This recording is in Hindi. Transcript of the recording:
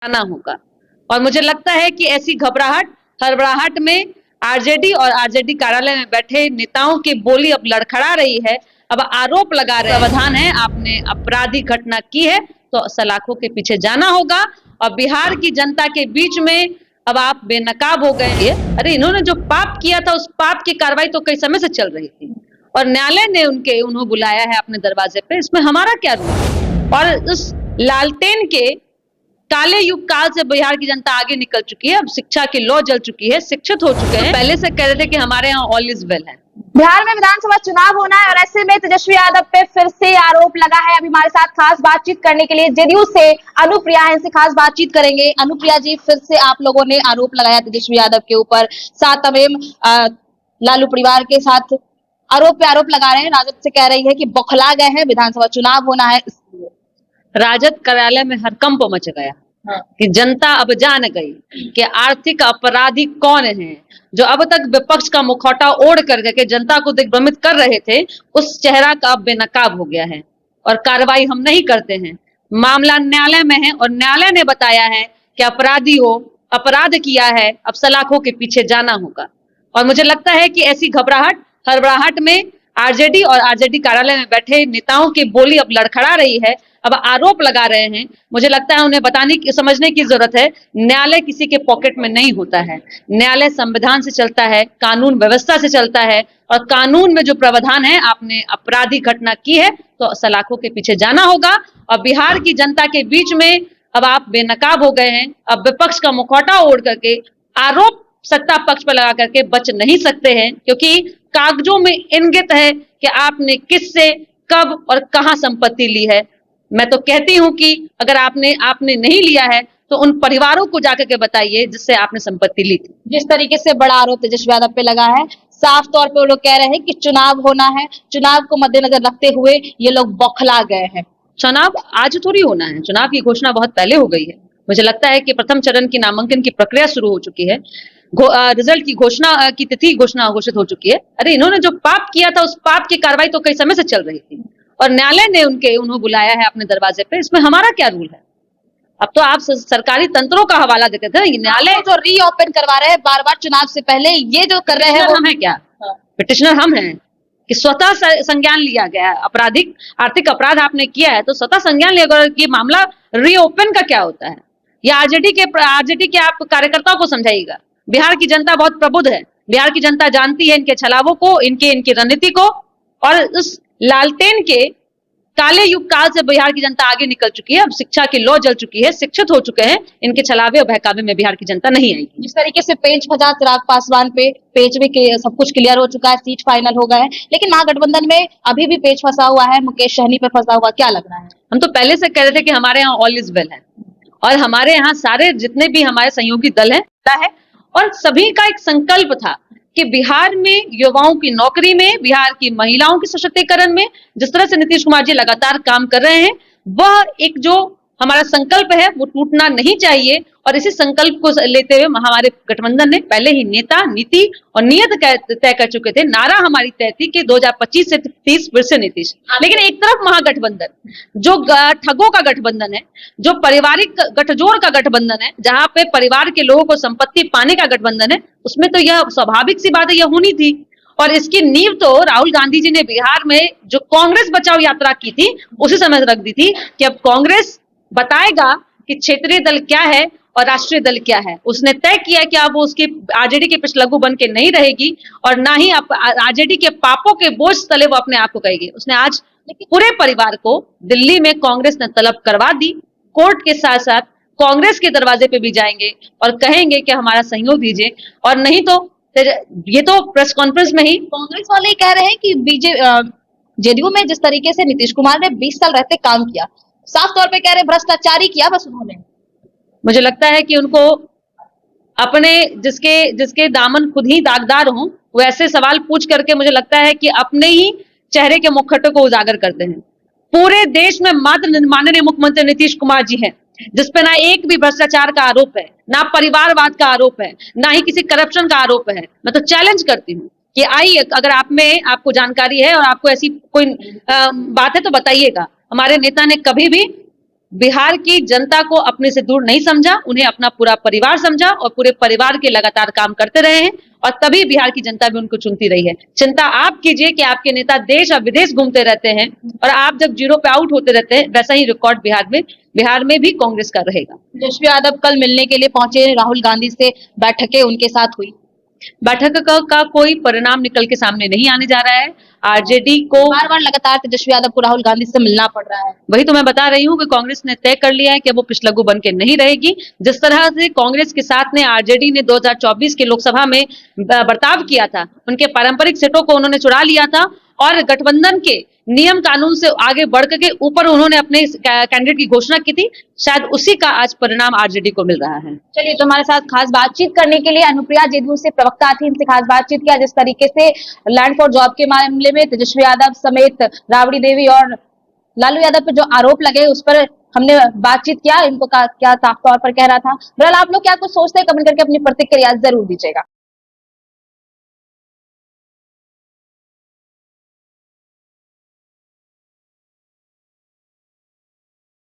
आना होगा। और मुझे लगता है कि ऐसी हड़बड़ाहट में आरजेडी और आरजेडी कार्यालय में बैठे नेताओं की बोली अब लड़खड़ा रही है। अब आरोप लगा रहे प्रावधान है, आपने आपराधिक घटना की है तो सलाखों के पीछे जाना होगा। और बिहार की जनता के बीच में अब आप बेनकाब हो गए हैं। अरे इन्होंने जो पाप किया था उस पाप की कार्रवाई तो कई समय से चल रही थी और न्यायालय ने उन्हें बुलाया है अपने दरवाजे पे। इसमें हमारा क्या रोल? और उस लालटेन के काले युग काल से बिहार की जनता आगे निकल चुकी है। अब शिक्षा की लौ जल चुकी है, शिक्षित हो चुके हैं। पहले से कह रहे थे कि हमारे यहाँ ऑल इज वेल है। बिहार में विधानसभा चुनाव होना है और ऐसे में तेजस्वी यादव पे फिर से आरोप लगा है। अभी हमारे साथ खास बातचीत करने के लिए जेडीयू से अनुप्रिया है, इनसे खास बातचीत करेंगे। अनुप्रिया जी, फिर से आप लोगों ने आरोप लगाया तेजस्वी यादव के ऊपर, साथ तमेम लालू परिवार के साथ आरोप पे आरोप लगा रहे हैं। राजद से कह रही है कि बौखला गए हैं, विधानसभा चुनाव होना है। राजद कार्यालय में हड़कंप मच गया कि जनता अब जान गई कि आर्थिक अपराधी कौन है। जो अब तक विपक्ष का मुखौटा ओढ़ करके जनता को दिग्भ्रमित कर रहे थे, उस चेहरा का अब बेनकाब हो गया है और कार्रवाई हम नहीं करते हैं। मामला न्यायालय में है और न्यायालय ने बताया है कि अपराधी हो, अपराध किया है, अब सलाखों के पीछे जाना होगा। और मुझे लगता है कि ऐसी हड़बड़ाहट में आरजेडी और आरजेडी कार्यालय में बैठे नेताओं की बोली अब लड़खड़ा रही है। अब आरोप लगा रहे हैं। मुझे लगता है उन्हें समझने की जरूरत है, न्यायालय किसी के पॉकेट में नहीं होता है। न्यायालय संविधान से चलता है, कानून व्यवस्था से चलता है और कानून में जो प्रावधान है, आपने आपराधिक घटना की है तो सलाखों के पीछे जाना होगा। और बिहार की जनता के बीच में अब आप बेनकाब हो गए हैं। अब विपक्ष का मुखौटा ओढ़ करके आरोप सत्ता पक्ष पर लगा करके बच नहीं सकते हैं, क्योंकि कागजों में इंगित है कि आपने किससे, कब और कहां संपत्ति ली है। मैं तो कहती हूं कि अगर आपने नहीं लिया है तो उन परिवारों को जाकर के बताइए जिससे आपने संपत्ति ली थी। जिस तरीके से बड़ा आरोप तेजस्वी यादव पे लगा है, साफ तौर पे वो लोग कह रहे हैं कि चुनाव होना है, चुनाव को मद्देनजर रखते हुए ये लोग बौखला गए हैं। चुनाव आज थोड़ी होना है, चुनाव की घोषणा बहुत पहले हो गई है। मुझे लगता है कि प्रथम चरण की नामांकन की प्रक्रिया शुरू हो चुकी है, रिजल्ट की घोषणा की तिथि घोषित हो चुकी है। अरे इन्होंने जो पाप किया था उस पाप की कार्रवाई तो कई समय से चल रही थी और न्यायालय ने उन्हें बुलाया है अपने दरवाजे पे। इसमें हमारा क्या रूल है? अब तो आप सरकारी तंत्रों का हवाला देते थे। न्यायालय जो रीओपन करवा रहे हैं बार बार चुनाव से पहले, ये जो कर रहे हैं हम है क्या? पिटिशनर हम हैं कि स्वतः संज्ञान लिया गया है। आर्थिक अपराध आपने किया है तो स्वतः संज्ञान लिया गया। ये मामला रीओपन का क्या होता है? या आरजेडी के आप कार्यकर्ताओं को समझाइएगा। बिहार की जनता बहुत प्रबुद्ध है, बिहार की जनता जानती है इनके छलावों को, इनकी रणनीति को। और उस लालटेन के काले युग काल से बिहार की जनता आगे निकल चुकी है। अब शिक्षा की लौ जल चुकी है, शिक्षित हो चुके हैं। इनके छलावे और बहकावे में बिहार की जनता नहीं आएगी। जिस तरीके से पेच फंसा चिराग पासवान पे, पेच में सब कुछ क्लियर हो चुका है, सीट फाइनल हो गया है, लेकिन महागठबंधन में अभी भी पेच फंसा हुआ है, मुकेश सहनी पे फंसा हुआ, क्या लग रहा है? हम तो पहले से कह रहे थे कि हमारे यहाँ ऑल इज वेल है और हमारे यहाँ सारे जितने भी हमारे सहयोगी दल है और सभी का एक संकल्प था कि बिहार में युवाओं की नौकरी में, बिहार की महिलाओं के सशक्तिकरण में जिस तरह से नीतीश कुमार जी लगातार काम कर रहे हैं, वह एक जो हमारा संकल्प है वो टूटना नहीं चाहिए। और इसी संकल्प को लेते हुए हमारे गठबंधन ने पहले ही नेता, नीति और नियत तय कर चुके थे। नारा हमारी तय थी कि 2025 से 30 फिर से नीतीश। लेकिन एक तरफ महागठबंधन जो ठगों का गठबंधन है, जो पारिवारिक गठजोड़ का गठबंधन है, जहां पे परिवार के लोगों को संपत्ति पाने का गठबंधन है, उसमें तो यह स्वाभाविक सी बात है, यह होनी थी। और इसकी नींव तो राहुल गांधी जी ने बिहार में जो कांग्रेस बचाओ यात्रा की थी उसी समय रख दी थी कि अब कांग्रेस बताएगा कि क्षेत्रीय दल क्या है और राष्ट्रीय दल क्या है। उसने तय किया कि अब उसकी आरजेडी के पिछलग्गू बन के नहीं रहेगी और ना ही आरजेडी के पापों के बोझ तले वो अपने आप को कहेगी। उसने आज पूरे परिवार को दिल्ली में कांग्रेस ने तलब करवा दी। कोर्ट के साथ साथ कांग्रेस के दरवाजे पे भी जाएंगे और कहेंगे कि हमारा सहयोग दीजिए। और नहीं तो ये तो प्रेस कॉन्फ्रेंस में ही कांग्रेस वाले कह रहे हैं कि जेडीयू में जिस तरीके से नीतीश कुमार ने 20 साल रहते काम किया, साफ तौर पे कह रहे भ्रष्टाचारी किया बस उन्होंने। मुझे लगता है कि उनको अपने जिसके दामन खुद ही दागदार हों, वो ऐसे सवाल पूछ करके मुझे लगता है कि अपने ही चेहरे के मुखौटों को उजागर करते हैं। पूरे देश में मात्र माननीय मुख्यमंत्री नीतीश कुमार जी हैं जिसपे ना एक भी भ्रष्टाचार का आरोप है, ना परिवारवाद का आरोप है, ना ही किसी करप्शन का आरोप है। मैं तो चैलेंज करती हूँ कि आइए, अगर आपको जानकारी है और आपको ऐसी कोई बात है तो बताइएगा। हमारे नेता ने कभी भी बिहार की जनता को अपने से दूर नहीं समझा, उन्हें अपना पूरा परिवार समझा और पूरे परिवार के लगातार काम करते रहे हैं और तभी बिहार की जनता भी उनको चुनती रही है। चिंता आप कीजिए कि आपके नेता देश और विदेश घूमते रहते हैं और आप जब जीरो पे आउट होते रहते हैं, वैसा ही रिकॉर्ड बिहार में भी कांग्रेस का रहेगा। तेजस्वी यादव कल मिलने के लिए पहुंचे, राहुल गांधी से बैठकें उनके साथ हुई। बैठक का कोई परिणाम निकल के सामने नहीं आने जा रहा है। आरजेडी को बार बार लगातार तेजस्वी यादव को राहुल गांधी से मिलना पड़ रहा है। वही तो मैं बता रही हूँ कि कांग्रेस ने तय कर लिया है कि वो पिछलग्गू बन के नहीं रहेगी। जिस तरह से कांग्रेस के साथ ने आरजेडी ने 2024 की लोकसभा में बर्ताव किया था, उनके पारंपरिक सीटों को उन्होंने चुरा लिया था और गठबंधन के नियम कानून से आगे बढ़ के ऊपर उन्होंने अपने कैंडिडेट की घोषणा की थी। शायद उसी का आज परिणाम आरजेडी को मिल रहा है। चलिए, तो हमारे साथ खास बातचीत करने के लिए अनुप्रिया जेडीयू से प्रवक्ता थी, इनसे खास बातचीत किया। जिस तरीके से लैंड फॉर जॉब के मामले में तेजस्वी यादव समेत राबड़ी देवी और लालू यादव पे जो आरोप लगे उस पर हमने बातचीत किया, इनको क्या साफ तौर पर कह रहा था। बहरहाल आप लोग क्या कुछ सोचते हैं, कमेंट करके अपनी प्रतिक्रिया जरूर दीजिएगा।